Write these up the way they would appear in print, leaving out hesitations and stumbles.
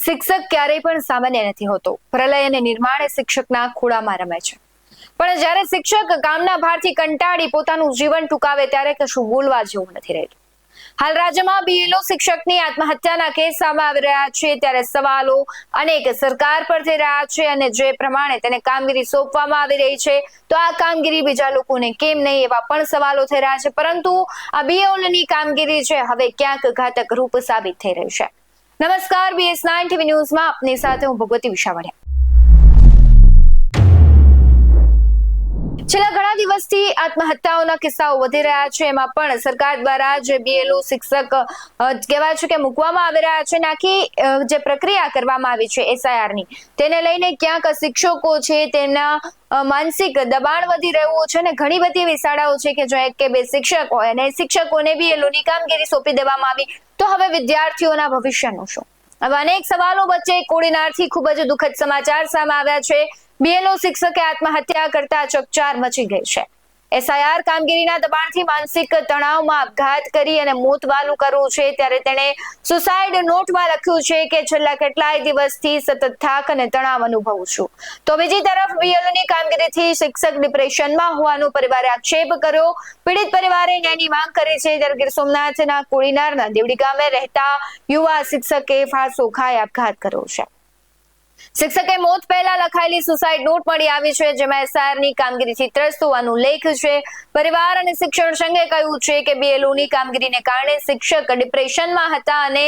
શિક્ષક ક્યારેય પણ સામાન્ય નથી હોતો. પ્રલય અને નિર્માણ શિક્ષકના ખોળામાં રમે છે. પણ જ્યારે શિક્ષક કામના ભારથી કંટાળી પોતાનું જીવન ટૂંકાવે ત્યારે કશું બોલવા જેવું નથી રહેતું. હાલ રાજ્યમાં બીએલઓ શિક્ષકની આત્મહત્યાના કેસ સામે આવી રહ્યા છે, ત્યારે સવાલો અનેક સરકાર પર થઈ રહ્યા છે અને જે પ્રમાણે તેને કામગીરી સોંપવામાં આવી રહી છે તો આ કામગીરી બીજા લોકોને કેમ નહીં એવા પણ સવાલો થઈ રહ્યા છે. પરંતુ આ બીએલઓની કામગીરી છે હવે ક્યાંક ઘાતક રૂપ સાબિત થઈ રહી છે. નમસ્કાર, BS9 TV ન્યૂઝમાં આપની સાથે હું ભગવતી વિશાવડિયા. છેલ્લા ઘણા દિવસથી આત્મહત્યાઓના કિસ્સાઓ વધી રહ્યા છે. એમાં પણ સરકાર દ્વારા જે બીએલઓ શિક્ષક કહેવાય છે કે મૂકવામાં આવી રહ્યા છે, નાખી જે પ્રક્રિયા કરવામાં આવી છે SIR ની, તેને લઈને ક્યાંક શિક્ષકો છે તેના માનસિક દબાણ વધી રહ્યું છે અને ઘણી બધી એવી શાળાઓ છે કે જો એક કે બે શિક્ષક હોય અને શિક્ષકોને બીએલઓ ની કામગીરી સોંપી દેવામાં આવી તો હવે વિદ્યાર્થીઓના ભવિષ્યનું શું? હવે અનેક સવાલો વચ્ચે કોડીનારથી ખૂબ જ દુઃખદ સમાચાર સામે આવ્યા છે. બીએલઓ શિક્ષકે આત્મહત્યા કરતા ચકચાર મચી ગઈ છે. SIR કામગીરીના દબાણથી માનસિક તણાવમાં આપઘાત કરી અને મોત વાલું કરવું છે, ત્યારે તેણે સુસાઇડ નોટમાં લખ્યું છે કે છેલ્લા કેટલાય દિવસથી સતત થાક અને તણાવ અનુભવું છું. તો બીજી તરફ બીએલઓની કામગીરીથી શિક્ષક ડિપ્રેશનમાં હોવાનો પરિવારે આક્ષેપ કર્યો. પીડિત પરિવારે ન્યાયની માંગ કરી છે. ત્યારે ગીર સોમનાથના કોડીનારના દેવડી ગામે રહેતા યુવા શિક્ષકે ફાંસો ખાઈ આપઘાત કર્યો છે. શિક્ષકે મોત પહેલા લખાયેલી સુસાઇડ નોટ મળી આવી છે, જેમાં SIR ની કામગીરીથી ત્રસ્ત હોવાનો ઉલ્લેખ છે. પરિવાર અને શિક્ષણ સંઘે કહ્યું છે કે બીએલઓ ની કામગીરીને કારણે શિક્ષક ડિપ્રેશનમાં હતા અને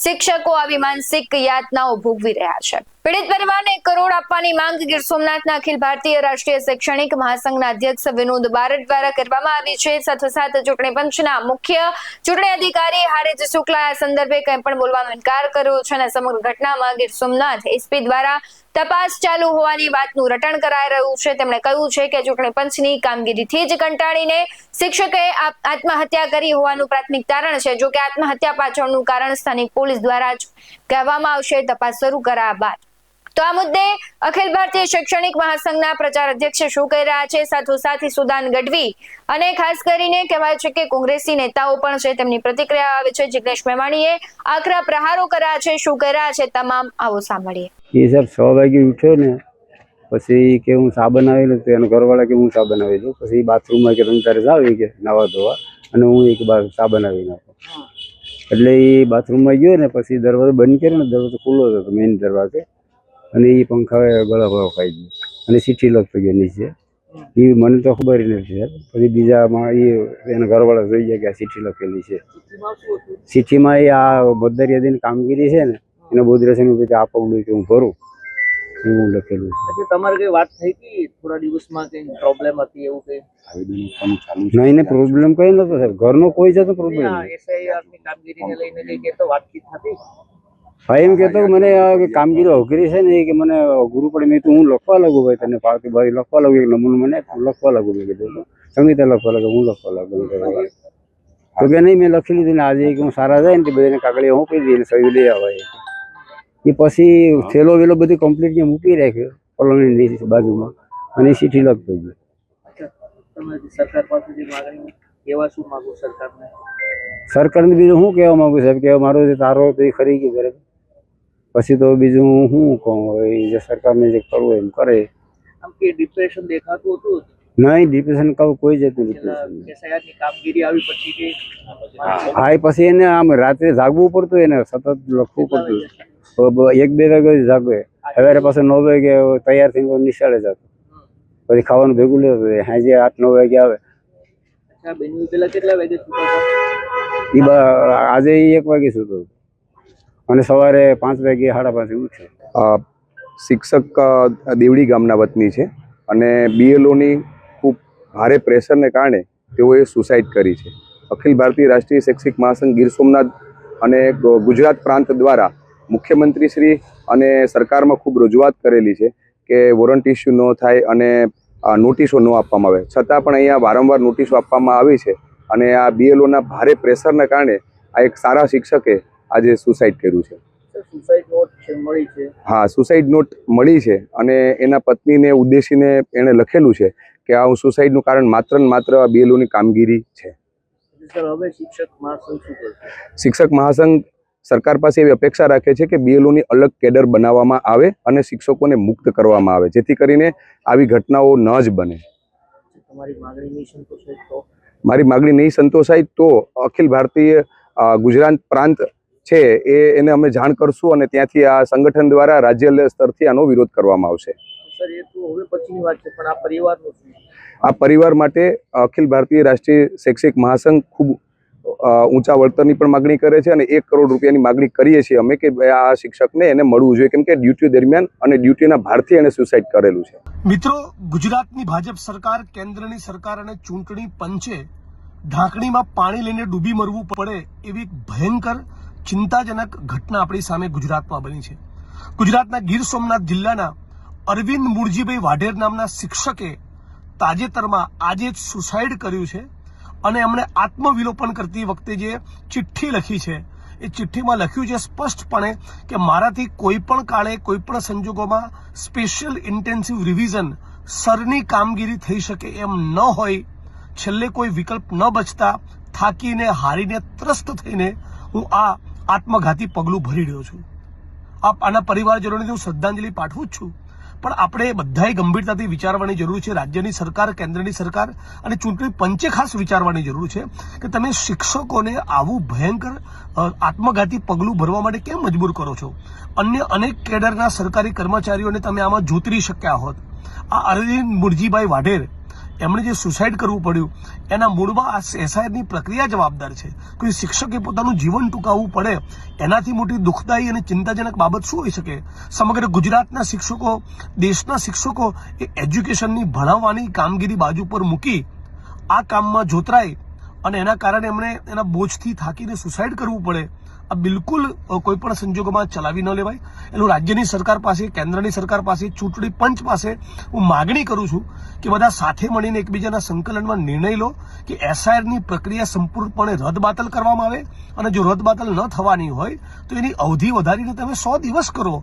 શિક્ષકો આવી માનસિક યાતનાઓ ભોગવી રહ્યા છે. પીડિત પરિવારને 1 કરોડ આપવાની માંગ ગીર સોમનાથના અખિલ ભારતીય રાષ્ટ્રીય શૈક્ષણિક મહાસંઘના અધ્યક્ષ વિનોદ બારડ દ્વારા કરવામાં આવી છે. સાથોસાથ ચૂંટણી પંચના મુખ્ય ચૂંટણી અધિકારી હારેજ શુક્લા આ સંદર્ભે કંઈ પણ બોલવાનો ઇનકાર કર્યો છે અને સમગ્ર ઘટનામાં ગીર સોમનાથ SP દ્વારા તપાસ ચાલુ હોવાની વાતનું રટણ કરાઈ રહ્યું છે. તેમણે કહ્યું છે કે ચૂંટણી પંચની કામગીરીથી જ કંટાળીને શિક્ષકે આત્મહત્યા કરી હોવાનું પ્રાથમિક તારણ છે. જો કે આત્મહત્યા પાછળનું કારણ સ્થાનિક પોલીસ દ્વારા જ કહેવામાં આવશે તપાસ શરૂ કરાયા બાદ. તો આ મુદ્દે અખિલ ભારતીય શૈક્ષણિક મહાસંઘના પ્રચાર અધ્યક્ષ શું કહી રહ્યા છે, સાથોસાથ સુદાન ગઢવી અને ખાસ કરીને કહેવાય છે કે કોંગ્રેસી નેતાઓ પણ છે, તેમની પ્રતિક્રિયા આવે છે. જિગ્નેશ મેવાણીએ આકરા પ્રહારો કર્યા છે, શું કહી રહ્યા છે તમામ આવો સાંભળીએ. એ સર 6 વાગે ઉઠ્યો ને પછી કે હું ચા બનાવેલું તો એનો ઘરવાળા કે હું ચા બનાવી દઉં. પછી બાથરૂમમાં કે તમે તારે જાવ કે નાવા ધોવા અને હું એક બાર ચા બનાવી નાખું. એટલે એ બાથરૂમમાં ગયો ને પછી દરવાજો બંધ કર્યો ને, દરવાજો ખુલ્લો હતો મેઇન દરવાજો, અને એ પંખા ગળા ખાઈ ગયો અને ચીઠી લખતો ગયો નીચે. એ મને તો ખબર નથી સર. પછી બીજામાં એના ઘરવાળા જોઈ ગયા કે આ ચીઠી લખેલી છે. ચીઠીમાં એ આ મતદાર યાદીની કામગીરી છે ને એને બોધરેશન આ પગલું કે હું ભરું એવું લખેલું છે. તમારે કઈ વાત થઈ હતી થોડા દિવસમાં કઈ પ્રોબ્લેમ હતી એવું કઈ? નહીં ને પ્રોબ્લેમ કઈ નતો સાહેબ, ઘરનો કોઈ જતો પ્રોબ્લેમ. SIR ની કામગીરીને લઈને કઈ કેતો વાતચીત હતી? ભાઈ એમ કહેતો કે મને કામગીરી અઘરી છે ને કે મને અઘરું પડે. મેં તો હું લખવા લાગુ ભાઈ, તને ફાવતી ભાઈ લખવા લાગુ, એક નમૂનો મને લખવા લાગુ. મેં કીધું સંગીતા લખવા લાગુ, હું લખવા લાગુ. તો કે નહીં મેં લખી લીધી ને આજે હું સારા જાય ને બધાને કાગળિયા હું કહી દઈએ સહી લઈ આવે. એ પછી થેલો વેલો બધી કમ્પ્લીટ મૂકી રાખ્યો પલંગની બાજુમાં અને ચીઠી લખતો ગયો. સરકાર પાસેથી માંગણી કેવા શું માંગુ સરકારને? સરકારને બીજું શું કહેવા માંગુ સાહેબ કે મારો જે તારો તો એ ખરી ગયો બરાબર. પછી તો બીજું હું શું કહું, એ જે સરકારને જે કરવું એમ કરે. આમ કે ડિપ્રેશન દેખાતું હતું? નહીં ડિપ્રેશન કહું કોઈ જતું ડિપ્રેશન. SIR ની કામગીરી આવી પછી કે હા પછી એને આમ રાત્રે જાગવું પડતું, એને સતત લખવું પડતું. 1-2 વાગે જાગે, સવારે પાછું 9 વાગે તૈયાર થઈને નિશાળે જતો, પછી ખાવાનું ભેગું લેતું, સાંજે 8-9 વાગે આવે. પેલા કેટલા વાગે સુતો? આજે 1 વાગે સુતો અને સવારે 5 વાગે 5:30 ઉઠ્યો. શિક્ષક દેવડી ગામના વતની છે અને BLOની ખૂબ ભારે પ્રેશરને કારણે તેઓએ સુસાઇડ કરી છે. અખિલ ભારતીય રાષ્ટ્રીય શૈક્ષિક મહાસંઘ ગીર સોમનાથ અને ગુજરાત પ્રાંત દ્વારા મુખ્યમંત્રી શ્રી અને સરકારમાં ખૂબ રજૂઆત કરેલી છે કે વોરંટ ઇસ્યુ ન થાય અને નોટિસો ન આપવામાં આવે. છતાં પણ અહીંયા વારંવાર નોટિસો આપવામાં આવી છે અને આ BLOના ભારે પ્રેશરને કારણે આ એક સારા શિક્ષકે આજે સુસાઇડ કર્યું છે. સુસાઇડ નોટ મળી છે? હા, સુસાઇડ નોટ મળી છે અને એના પત્નીને ઉદ્દેશીને એણે લખેલું છે કે આ સુસાઇડનું કારણ માત્ર ને માત્ર BLOની કામગીરી છે. હવે શિક્ષક મહાસંઘ શું કરશે? શિક્ષક મહાસંઘ સરકાર પાસે એવી અપેક્ષા રાખે છે કે બીએલઓની અલગ કેડર બનાવવામાં આવે અને શિક્ષકોને મુક્ત કરવામાં આવે, જેથી કરીને આવી ઘટનાઓ ન જ બને. તમારી માગણી નહીં સંતોષાય તો? મારી માગણી નહીં સંતોષાય તો અખિલ ભારતીય ગુજરાત પ્રાંત છે એને અમે જાણ કરશું અને ત્યાંથી આ સંગઠન દ્વારા રાજ્ય સ્તરથી આનો વિરોધ કરવામાં આવશે. સર, એ તો હવે પછીની વાત છે, પણ આ પરિવારનું શું? આ પરિવાર માટે અખિલ ભારતીય રાષ્ટ્રીય શૈક્ષિક મહાસંઘ ખૂબ ઊંચા વળતરની પણ માગણી કરે છે અને 1 કરોડ રૂપિયાની માગણી કરીએ છીએ અમે કે આ શિક્ષકને એને મળવું જોઈએ, કેમ કે ડ્યુટી દરમિયાન અને ડ્યુટીના ભારથી એને સુસાઇડ કરેલું છે. મિત્રો, ગુજરાતની ભાજપ સરકાર, કેન્દ્રની સરકાર અને ચૂંટણી પંચે ઢાંકણીમાં પાણી લઈને ડૂબી મરવું પડે એવી ભયંકર ચિંતાજનક ઘટના આપણી સામે ગુજરાતમાં બની છે. ગુજરાતના ગીર સોમનાથ જિલ્લાના અરવિંદ મૂળજીભાઈ વાઢેર નામના શિક્ષકે તાજેતરમાં આજે જ સુસાઇડ કર્યું છે અને એમણે આત્મવિલોપન કરતી વખતે જે ચિઠ્ઠી લખી છે એ ચિઠ્ઠીમાં લખ્યું છે સ્પષ્ટપણે કે મારાથી કોઈ પણ કાળે કોઈ પણ સંજોગોમાં સ્પેશિયલ ઇન્ટેન્સિવ રિવિઝન સરની કામગીરી થઈ શકે એમ ન હોય, છેલ્લે કોઈ વિકલ્પ ન બચતા થાકીને હારીને ત્રસ્ત થઈને હું આ આત્મઘાતી પગલું ભરી રહ્યો છું. આના પરિવારજનોને હું શ્રદ્ધાંજલિ પાઠવું જ છું, પણ આપણે બધાએ ગંભીરતાથી વિચારવાની જરૂર છે. રાજ્યની સરકાર, કેન્દ્રની સરકાર અને ચૂંટણી પંચે ખાસ વિચારવાની જરૂર છે કે તમે શિક્ષકોને આવું ભયંકર આત્મઘાતી પગલું ભરવા માટે કેમ મજબૂર કરો છો? અન્ય અનેક કેડરના સરકારી કર્મચારીઓને તમે આમાં જોતરી શક્યા હોત. આ અરવિંદ મૂળજીભાઈ વાઢેર એમણે જે સુસાઇડ કરવું પડ્યું એના મૂળમાં આ એસઆઈઆરની પ્રક્રિયા જવાબદાર છે. કોઈ શિક્ષકે પોતાનું જીવન ટૂંકાવવું પડે એનાથી મોટી દુઃખદાયી અને ચિંતાજનક બાબત શું હોઈ શકે? સમગ્ર ગુજરાતના શિક્ષકો, દેશના શિક્ષકો એ એજ્યુકેશનની ભણાવવાની કામગીરી બાજુ પર મૂકી આ કામમાં જોતરાય અને એના કારણે એમણે એના બોજથી થાકીને સુસાઇડ કરવું પડે, આ બિલકુલ કોઈ પણ સંજોગોમાં ચલાવી ન લેવાય. એટલે રાજ્યની સરકાર પાસે, કેન્દ્રની સરકાર પાસે, ચૂંટણી પંચ પાસે હું માગણી કરું છું કે બધા સાથે મળીને એકબીજાના સંકલનમાં નિર્ણય લો કે એસઆઈઆરની પ્રક્રિયા સંપૂર્ણપણે રદબાતલ કરવામાં આવે અને જો રદબાતલ ન થવાની હોય તો એની અવધિ વધારીને તમે 100 દિવસ કરો.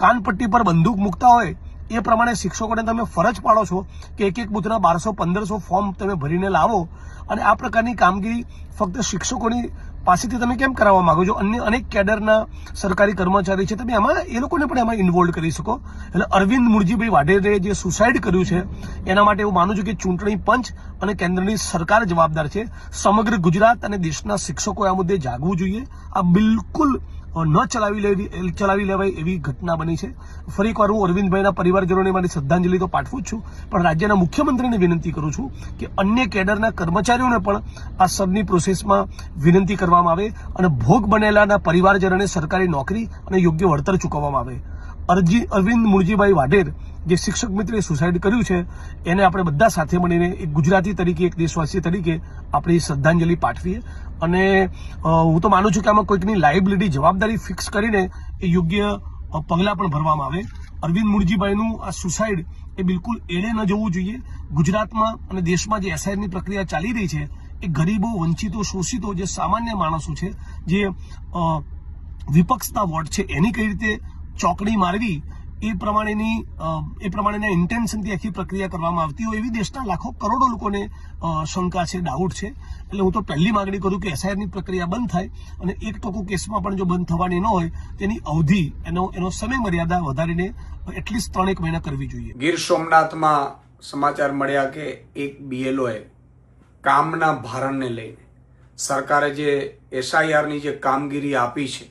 કાનપટ્ટી પર બંદૂક મૂકતા હોય એ પ્રમાણે શિક્ષકોને તમે ફરજ પાડો છો કે એક બૂથના 1200-1500 ફોર્મ તમે ભરીને લાવો અને આ પ્રકારની કામગીરી ફક્ત શિક્ષકોની પાસેથી તમે કેમ કરાવવા માંગો છો? અન્ય અનેક કેડરના સરકારી કર્મચારી છે, તમે એમાં એ લોકોને પણ એમાં ઇન્વોલ્વ કરી શકો. એટલે અરવિંદ મૂળજીભાઈ વાઢેરે જે સુસાઇડ કર્યું છે એના માટે હું માનું છું કે ચૂંટણી પંચ અને કેન્દ્રની સરકાર જવાબદાર છે. સમગ્ર ગુજરાત અને દેશના શિક્ષકોએ આ મુદ્દે જાગવું જોઈએ. આ બિલકુલ ન ચલાવી લેવાય એવી ઘટના બની છે. ફરી એકવાર હું અરવિંદભાઈના પરિવારજનોને મારી શ્રદ્ધાંજલિ તો પાઠવું જ છું, પણ રાજ્યના મુખ્યમંત્રીને વિનંતી કરું છું કે અન્ય કેડરના કર્મચારીઓને પણ આ સરની પ્રોસેસમાં વિનંતી કરવામાં આવે અને ભોગ બનેલાના પરિવારજનોને સરકારી નોકરી અને યોગ્ય વળતર ચૂકવવામાં આવે. અરવિંદ મૂળજીભાઈ વાઢેર જે શિક્ષક મિત્રે સુસાઇડ કર્યું છે એને આપણે બધા સાથે મળીને એક ગુજરાતી તરીકે, એક દેશવાસી તરીકે આપણી શ્રદ્ધાંજલિ પાઠવીએ અને હું તો માનું છું કે આમાં કોઈકની લાયબિલિટી, જવાબદારી ફિક્સ કરીને એ યોગ્ય પગલાં પણ ભરવામાં આવે. અરવિંદ મૂળજીભાઈનું આ સુસાઇડ એ બિલકુલ એળે ન જવું જોઈએ. ગુજરાતમાં અને દેશમાં જે એસઆઈઆરની પ્રક્રિયા ચાલી રહી છે એ ગરીબો, વંચિતો, શોષિતો, જે સામાન્ય માણસો છે, જે વિપક્ષના વોટ છે, એની કઈ રીતે ચોકડી મારવી એ પ્રમાણેના ઇન્ટેન્શનથી આખી પ્રક્રિયા કરવામાં આવતી હોય એવી દેશના લાખો કરોડો લોકોને શંકા છે, ડાઉટ છે. એટલે હું તો પહેલી માગણી કરું કે એસઆઈઆરની પ્રક્રિયા બંધ થાય અને 1% કેસમાં પણ જો બંધ થવાની ન હોય તેની અવધિ, એનો સમય મર્યાદા વધારીને એટલીસ્ટ 3-1 મહિના કરવી જોઈએ. ગીર સોમનાથમાં સમાચાર મળ્યા કે એક બીએલઓએ કામના ભારણને લઈને સરકારે જે એસઆઈઆરની જે કામગીરી આપી છે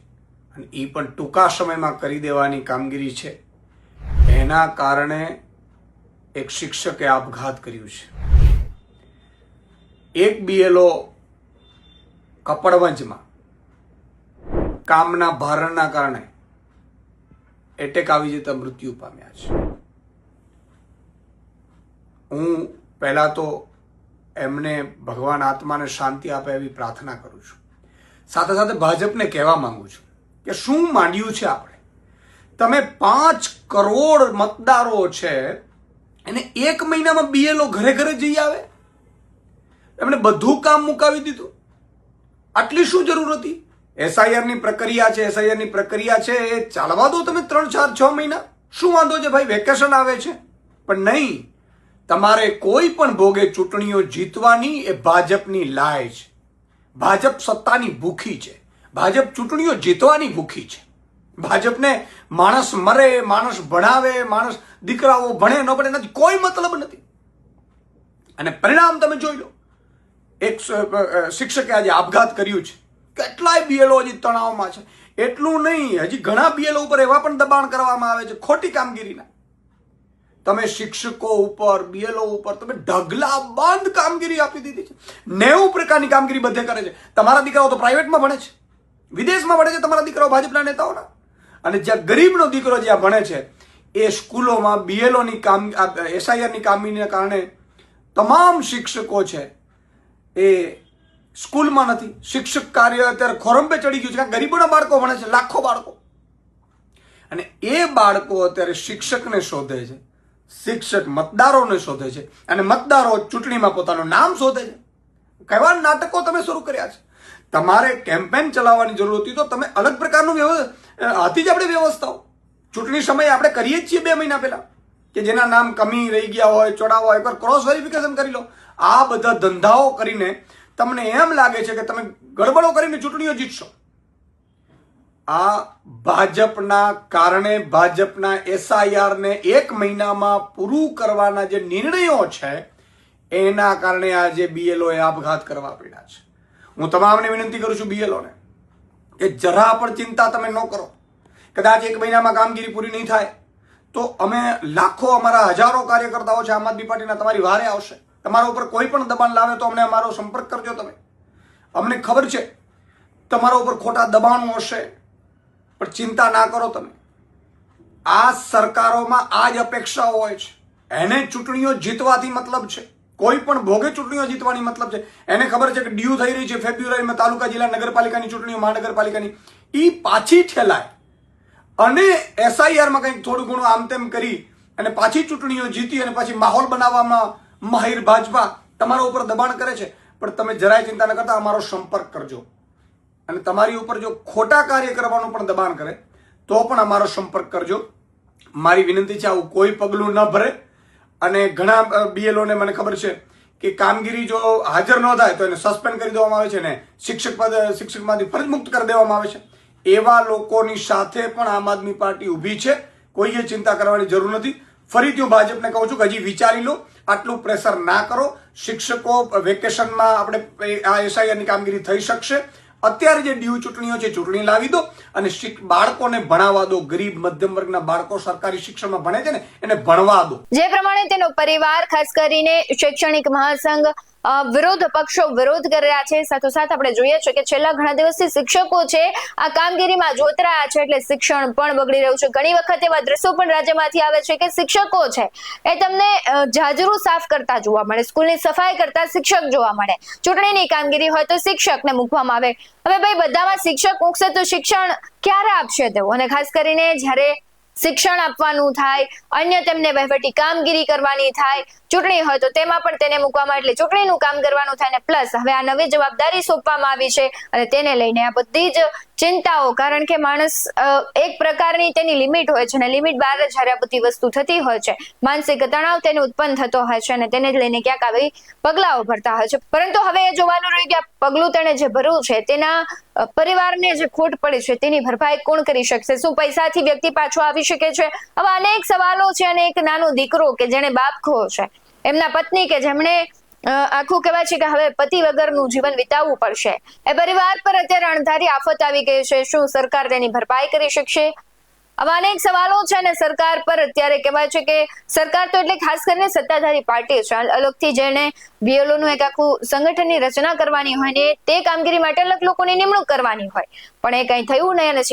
અને એ પણ ટૂંકા સમયમાં કરી દેવાની કામગીરી છે, એના કારણે એક શિક્ષકે આપઘાત કર્યું છે. એક બીએલઓ કપડવંજમાં કામના ભારણના કારણે એટેક આવી જતા મૃત્યુ પામ્યા છે. હું પહેલા તો એમને ભગવાન આત્માને શાંતિ આપે એવી પ્રાર્થના કરું છું. સાથે સાથે ભાજપને કહેવા માંગુ છું કે શું માંડ્યું છે આપણે? તમે 5 કરોડ મતદારો છે એને 1 મહિનામાં બીએલઓ ઘરે ઘરે જઈ આવે? એમણે બધું કામ મુકાવી દીધું. આટલી શું જરૂર હતી? એસઆઈઆરની પ્રક્રિયા છે એ ચાલવા દો તમે 3, 4, 6 મહિના. શું વાંધો છે ભાઈ? વેકેશન આવે છે. પણ નહીં, તમારે કોઈ પણ ભોગે ચૂંટણીઓ જીતવાની એ ભાજપની લાય છે. ભાજપ સત્તાની ભૂખી છે. ભાજપ ચૂંટણીઓ જીતવાની ભૂખી છે. ભાજપને માણસ મરે, માણસ ભણાવે, માણસ દીકરાઓ ભણે ન ભણે નથી કોઈ મતલબ નથી. અને પરિણામ તમે જોઈ લો. એક શિક્ષકે આજે આપઘાત કર્યું છે. કેટલાય બીએલઓ હજી તણાવમાં છે. એટલું નહીં, હજી ઘણા બીએલઓ ઉપર એવા પણ દબાણ કરવામાં આવે છે ખોટી કામગીરીના. તમે શિક્ષકો ઉપર, બીએલઓ ઉપર તમે ઢગલા બંધ કામગીરી આપી દીધી છે. 90 પ્રકારની કામગીરી બધે કરે છે. તમારા દીકરાઓ તો પ્રાઇવેટમાં ભણે છે, વિદેશમાં ભણે છે તમારા દીકરાઓ ભાજપના નેતાઓના. અને જ્યાં ગરીબનો દીકરો જ્યાં ભણે છે એ સ્કૂલોમાં બીએલઓની એસઆઈઆરની કામગીરીના કારણે તમામ શિક્ષકો છે એ સ્કૂલમાં નથી. શિક્ષક કાર્ય અત્યારે ખોરંભે ચડી ગયું છે. કારણ ગરીબોના બાળકો ભણે છે, લાખો બાળકો. અને એ બાળકો અત્યારે શિક્ષકને શોધે છે, શિક્ષક મતદારોને શોધે છે, અને મતદારો ચૂંટણીમાં પોતાનું નામ શોધે છે. કેવા નાટકો તમે શરૂ કર્યા છે. તમારે કેમ્પેન ચલાવવાની જરૂર હતી તો તમે અલગ પ્રકારનું હતી જ આપણે વ્યવસ્થાઓ. ચૂંટણી સમયે આપણે કરીએ જ છીએ 2 મહિના પહેલા કે જેના નામ કમી રહી ગયા હોય, ચોડાવા હોય, એકવાર ક્રોસ વેરિફિકેશન કરી લો. આ બધા ધંધાઓ કરીને તમને એમ લાગે છે કે તમે ગડબડો કરીને ચૂંટણીઓ જીતશો. આ ભાજપના કારણે, ભાજપના એસઆઈઆર ને 1 મહિનામાં પૂરું કરવાના જે નિર્ણયો છે એના કારણે આજે બીએલઓ એ આપઘાત કરવા પડ્યા છે. હું તમામને વિનંતી કરું છું બીએલઓને કે જરા પણ ચિંતા તમે ન કરો. કદાચ 1 મહિનામાં કામગીરી પૂરી નહીં થાય તો અમે લાખો, અમારા હજારો કાર્યકર્તાઓ છે આમ આદમી પાર્ટીના, તમારી વારે આવશે. તમારા ઉપર કોઈ પણ દબાણ લાવે તો અમને અમારો સંપર્ક કરજો તમે. અમને ખબર છે તમારા ઉપર ખોટા દબાણો હશે, પણ ચિંતા ના કરો તમે. આ સરકારોમાં આ જ અપેક્ષાઓ હોય છે. એને ચૂંટણીઓ જીતવાથી મતલબ છે. કોઈ પણ ભોગે ચૂંટણીઓ જીતવાની મતલબ છે. એને ખબર છે કે ડ્યુ થઈ રહી છે ફેબ્રુઆરીમાં તાલુકા, જિલ્લા, નગરપાલિકાની ચૂંટણીઓ, મહાનગરપાલિકાની, એ પાછી ઠેલાય અને એસઆઈઆરમાં કંઈક થોડું ઘણું આમ તેમ કરી અને પાછી ચૂંટણીઓ જીતી અને પાછી માહોલ બનાવવામાં માહિર ભાજપા તમારા ઉપર દબાણ કરે છે. પણ તમે જરાય ચિંતા ન કરતા અમારો સંપર્ક કરજો. અને તમારી ઉપર જો ખોટા કાર્ય કરવાનું પણ દબાણ કરે તો પણ અમારો સંપર્ક કરજો. મારી વિનંતી છે આવું કોઈ પગલું ન ભરે. અને ઘણા બીએલઓને મને ખબર છે કે કામગીરી જો હાજર ન થાય તો એને સસ્પેન્ડ કરી દેવામાં આવે છે ને શિક્ષકમાંથી ફરજ મુક્ત કરી દેવામાં આવે છે. એવા લોકોની સાથે પણ આમ આદમી પાર્ટી ઊભી છે. કોઈએ ચિંતા કરવાની જરૂર નથી. ફરીથી હું ભાજપને કહું છું કે હજી વિચારી લો, આટલું પ્રેશર ના કરો. શિક્ષકો વેકેશનમાં આપણે આ એસઆઈઆરની કામગીરી થઈ શકશે. અત્યારે જે ડ્યુ ચૂંટણીઓ છે ચૂંટણી લાવી દો અને બાળકોને ભણાવવા દો. ગરીબ મધ્યમ વર્ગના બાળકો સરકારી શિક્ષણમાં ભણે છે ને એને ભણવા દો. જે પ્રમાણે તેનો પરિવાર, ખાસ કરીને શૈક્ષણિક મહાસંઘ, વિરોધ પક્ષો વિરોધ કરી રહ્યા છે. સાથોસાથ આપણે જોઈએ છે કે છેલ્લા ઘણા દિવસથી શિક્ષકો છે આ કામગીરીમાં જોતરાયા છે, એટલે શિક્ષણ પણ બગડી રહ્યું છે. ઘણી વખત એવા દ્રશ્યો પણ રાજ્યમાંથી આવે છે કે શિક્ષકો છે એ તમને જાજરૂ સાફ કરતા જોવા મળે, સ્કૂલની સફાઈ કરતા શિક્ષક જોવા મળે. ચૂંટણીની કામગીરી હોય તો શિક્ષકને મૂકવામાં આવે. હવે ભાઈ બધામાં શિક્ષક મૂકશે તો શિક્ષણ ક્યારે આપશે તેઓ? અને ખાસ કરીને જ્યારે શિક્ષણ આપવાનું થાય, અન્ય તેમને વહીવટી કામગીરી કરવાની થાય, ચૂંટણી હોય તો તેમાં પણ તેને મૂકવામાં, એટલે ચૂંટણીનું કામ કરવાનું થાય ને પ્લસ હવે આ નવી જવાબદારી સોંપવામાં આવી છે અને તેને લઈને આ બધી જ ચિંતાઓ. કારણ કે માણસ એક પ્રકારની તેની લિમિટ હોય છે અને લિમિટ બહાર જ્યારે આ બધી વસ્તુ થતી હોય છે, માનસિક તણાવ તેને ઉત્પન્ન થતો હોય છે અને તેને જ લઈને ક્યાંક આવી પગલાઓ ભરતા હોય છે. પરંતુ હવે એ જોવાનું રહ્યું કે આ પગલું તેણે જે ભરવું છે તેના પરિવારને જે ખોટ પડી છે તેની ભરપાઈ કોણ કરી શકશે? શું પૈસાથી વ્યક્તિ પાછો આવી શકે છે? આવા અનેક સવાલો છે. અને એક નાનો દીકરો કે જેને બાપ ખો છે, એમના પત્ની કે જેમણે આખું કહેવાય છે કે હવે પતિ વગરનું જીવન વિતાવવું પડશે, એ પરિવાર પર અત્યારે અણધારી આફત આવી ગઈ છે. શું સરકાર તેની ભરપાઈ કરી શકશે? આવા અનેક સવાલો છે અને સરકાર પર અત્યારે કહેવાય છે કે સરકાર તો એટલે ખાસ કરીને સત્તાધારી પાર્ટી છે, અલગથી જેને બીએલઓનું એક આખું સંગઠનની રચના કરવાની હોય ને તે કામગીરી માટે અલગ લોકોની નિમણૂક કરવાની હોય, પણ એ કંઈ થયું નહીં અને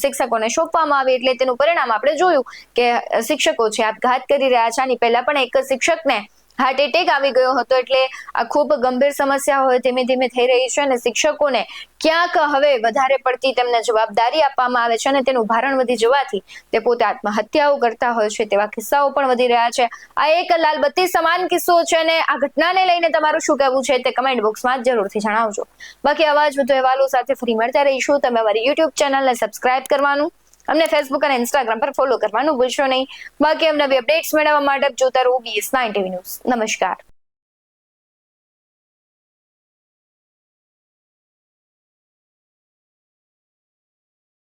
શિક્ષકોને સોંપવામાં આવી. એટલે તેનું પરિણામ આપણે જોયું કે શિક્ષકો છે આપઘાત કરી રહ્યા છે. આની પહેલા પણ એક શિક્ષકને હાર્ટ એટેક આવી ગયો હતો. એટલે આ ખૂબ ગંભીર સમસ્યા હોય ધીમે ધીમે થઈ રહી છે અને શિક્ષકોને ક્યાંક હવે વધારે પડતી તેમને જવાબદારી આપવામાં આવે છે અને તેનું ભારણ વધી જવાથી તે પોતે આત્મહત્યાઓ કરતા હોય છે. તેવા કિસ્સાઓ પણ વધી રહ્યા છે. આ એક લાલબત્તી સમાન કિસ્સો છે અને આ ઘટનાને લઈને તમારું શું કહેવું છે તે કમેન્ટ બોક્સમાં જરૂરથી જણાવજો. બાકી આવા જ વધુ અહેવાલો સાથે ફરી મળતા રહીશું. તમે અમારી યુટ્યુબ ચેનલને સબસ્ક્રાઇબ કરવાનું, અમને ફેસબુક અને ઇન્સ્ટાગ્રામ પર ફોલો કરવાનું ભૂલશો નહીં. બાકી અમને નવી અપડેટ્સ મેળવવા માટે જોતા રહો BS9 TV ન્યૂઝ. નમસ્કાર.